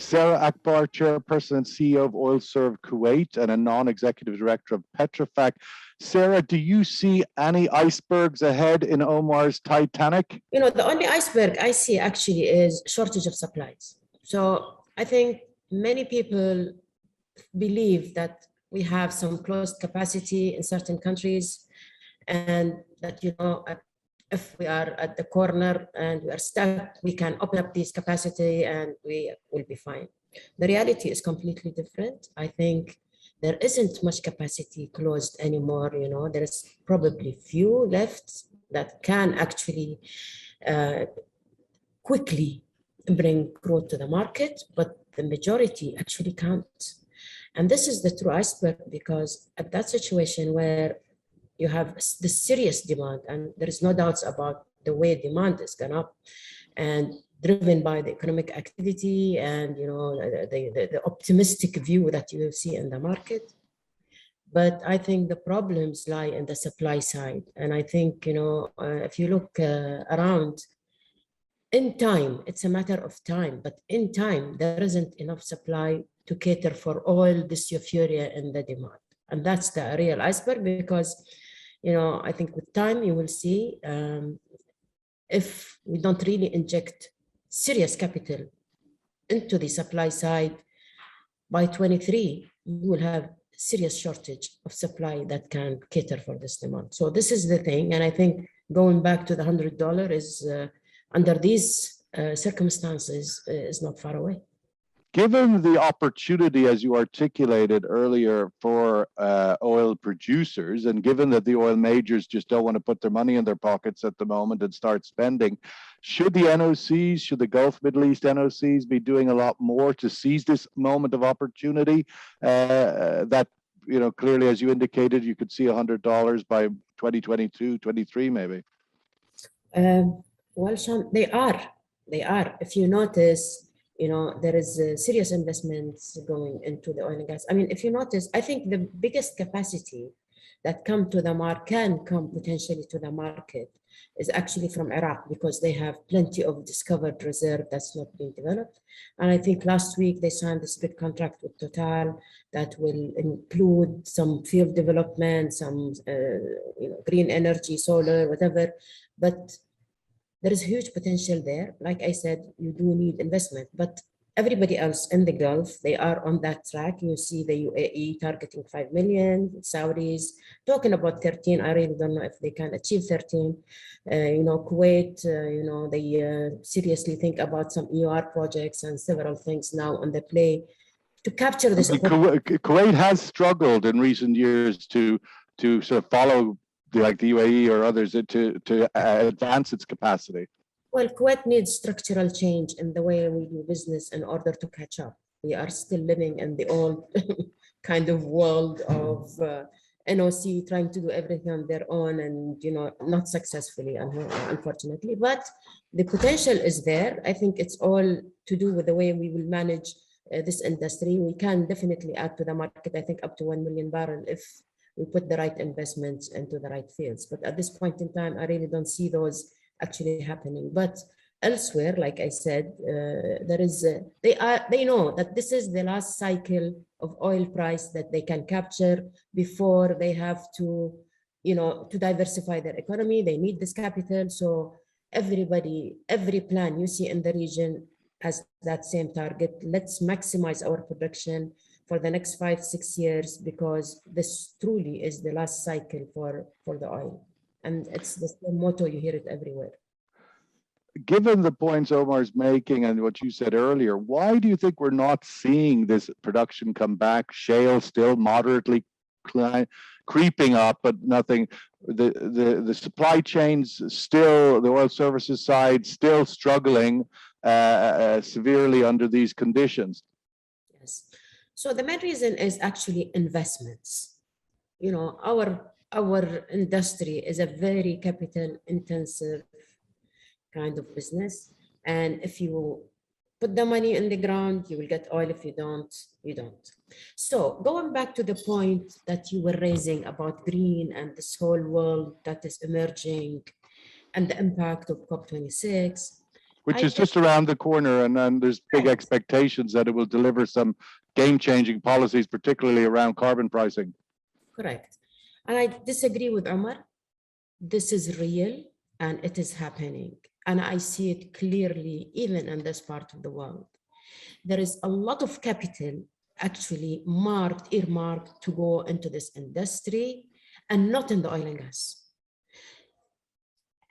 Sara Akbar, Chairperson and CEO of OiLSERV Kuwait and a non-executive director of Petrofac. Sara, do you see any icebergs ahead in Omar's Titanic? You know, the only iceberg I see actually is shortage of supplies. So I think many people believe that we have some closed capacity in certain countries and that, you know, if we are at the corner and we are stuck, we can open up this capacity and we will be fine. The reality is completely different. I think there isn't much capacity closed anymore. You know, there's probably few left that can actually quickly bring crude to the market, but the majority actually can't. And this is the true iceberg, because at that situation where you have the serious demand, and there is no doubts about the way demand is gone up and driven by the economic activity and, you know, the optimistic view that you see in the market. But I think the problems lie in the supply side. And I think, you know, if you look around, in time, it's a matter of time, but in time, there isn't enough supply to cater for all this euphoria in the demand. And that's the real iceberg, because, you know, I think with time, you will see if we don't really inject serious capital into the supply side, by 23, you will have serious shortage of supply that can cater for this demand. So this is the thing. And I think going back to the $100 is, under these circumstances, is not far away. Given the opportunity, as you articulated earlier, for oil producers, and given that the oil majors just don't want to put their money in their pockets at the moment and start spending, should the NOCs, should the Gulf Middle East NOCs be doing a lot more to seize this moment of opportunity that, you know, clearly, as you indicated, you could see $100 by 2022, 23 maybe? Well, Sean, they are. If you notice, you know, there is serious investments going into the oil and gas. I mean, if you notice, I think the biggest capacity that can come potentially to the market is actually from Iraq, because they have plenty of discovered reserve that's not being developed. And I think last week they signed this big contract with Total that will include some field development, some you know, green energy, solar, whatever. But there is huge potential there. Like I said, you do need investment, but everybody else in the Gulf, they are on that track. You see the UAE targeting 5 million, Saudis talking about 13. I really don't know if they can achieve 13. You know, Kuwait, you know, they seriously think about some EOR projects and several things now on the play to capture this. Kuwait has struggled in recent years to sort of follow like the UAE or others to advance its capacity. Well, Kuwait needs structural change in the way we do business in order to catch up. We are still living in the old kind of world of NOC trying to do everything on their own, and, you know, not successfully, unfortunately. But the potential is there. I think it's all to do with the way we will manage this industry. We can definitely add to the market, I think, up to 1 million barrels if we put the right investments into the right fields. But at this point in time, I really don't see those actually happening. But elsewhere, like I said, they know that this is the last cycle of oil price that they can capture before they have to, you know, to diversify their economy. They need this capital. So everybody, every plan you see in the region has that same target. Let's maximize our production for the next 5-6 years, because this truly is the last cycle for the oil. And it's the same motto, you hear it everywhere. Given the points Omar's making and what you said earlier, why do you think we're not seeing this production come back? Shale still moderately creeping up, but nothing. The supply chains still, the oil services side still struggling severely under these conditions. Yes. So the main reason is actually investments. You know, our industry is a very capital intensive kind of business. And if you put the money in the ground, you will get oil. If you don't, you don't. So going back to the point that you were raising about green and this whole world that is emerging and the impact of COP26, which is just around the corner, and there's big expectations that it will deliver some game-changing policies, particularly around carbon pricing. Correct. And I disagree with Omar. This is real and it is happening. And I see it clearly, even in this part of the world. There is a lot of capital actually earmarked to go into this industry and not in the oil and gas.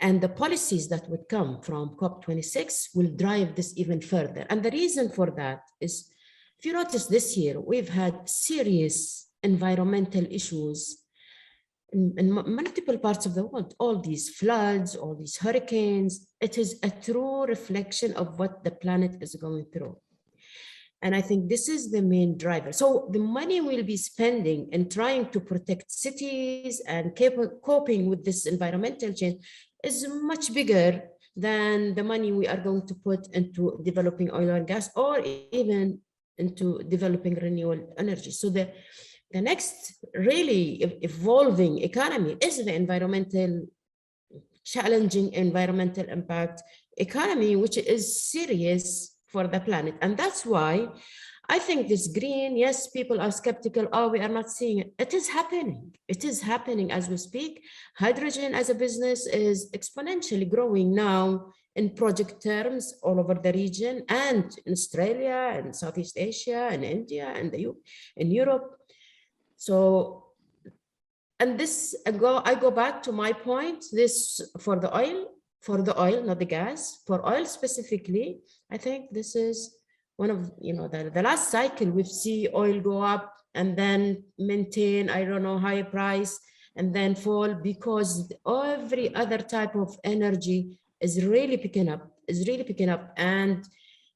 And the policies that would come from COP26 will drive this even further. And the reason for that is, if you notice this year, we've had serious environmental issues in multiple parts of the world, all these floods, all these hurricanes. It is a true reflection of what the planet is going through. And I think this is the main driver. So the money we'll be spending in trying to protect cities and coping with this environmental change is much bigger than the money we are going to put into developing oil and gas, or even into developing renewable energy. So the next really evolving economy is the challenging environmental impact economy, which is serious for the planet. And that's why I think this green, yes, people are skeptical, oh, we are not seeing it. It is happening. It is happening as we speak. Hydrogen as a business is exponentially growing now in project terms all over the region, and in Australia and Southeast Asia and India and in Europe. So, and this, I go back to my point, this for the oil, not the gas, for oil specifically, I think this is one of, the last cycle we've seen oil go up and then maintain, I don't know, high price and then fall, because every other type of energy is really picking up, and,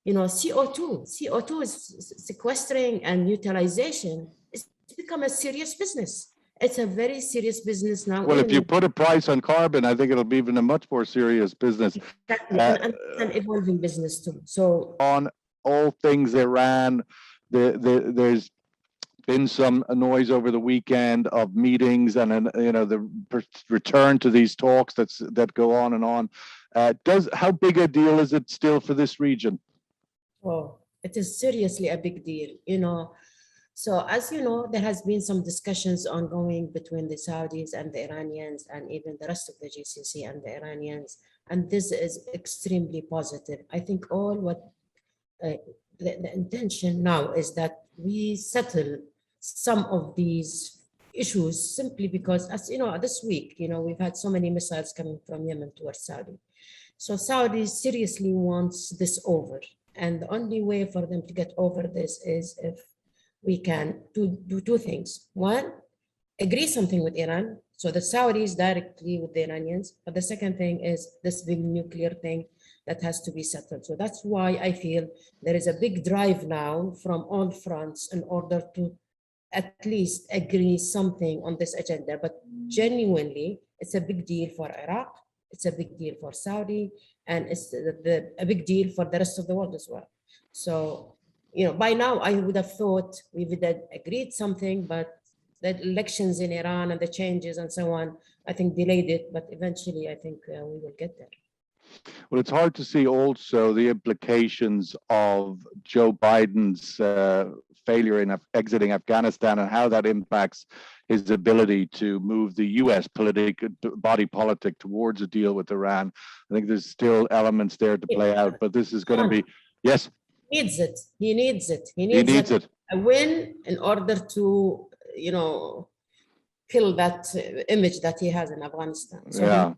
CO2 is sequestering and utilization. It's become a serious business. It's a very serious business now. Well, if you put a price on carbon, I think it'll be even a much more serious business. Exactly, and an evolving business too. So on all things Iran, there's been some noise over the weekend of meetings and the return to these talks that go on and on. How big a deal is it still for this region? Oh, it is seriously a big deal, So as you know, there has been some discussions ongoing between the Saudis and the Iranians, and even the rest of the GCC and the Iranians. And this is extremely positive. I think all what the intention now is that we settle some of these issues, simply because, as you know, this week, we've had so many missiles coming from Yemen towards Saudi. So Saudi seriously wants this over. And the only way for them to get over this is if we can do two things. One, agree something with Iran, so the Saudis directly with the Iranians. But the second thing is this big nuclear thing that has to be settled. So that's why I feel there is a big drive now from all fronts in order to at least agree something on this agenda. But genuinely, it's a big deal for Iraq, it's a big deal for Saudi, and it's a big deal for the rest of the world as well. So, by now I would have thought we would have agreed something, but the elections in Iran and the changes and so on, I think delayed it, but eventually I think we will get there. Well, it's hard to see also the implications of Joe Biden's failure in exiting Afghanistan and how that impacts his ability to move the U.S. body politic towards a deal with Iran. I think there's still elements there to play out, but this is going to be, yes. He needs it. A win in order to, kill that image that he has in Afghanistan. So yeah.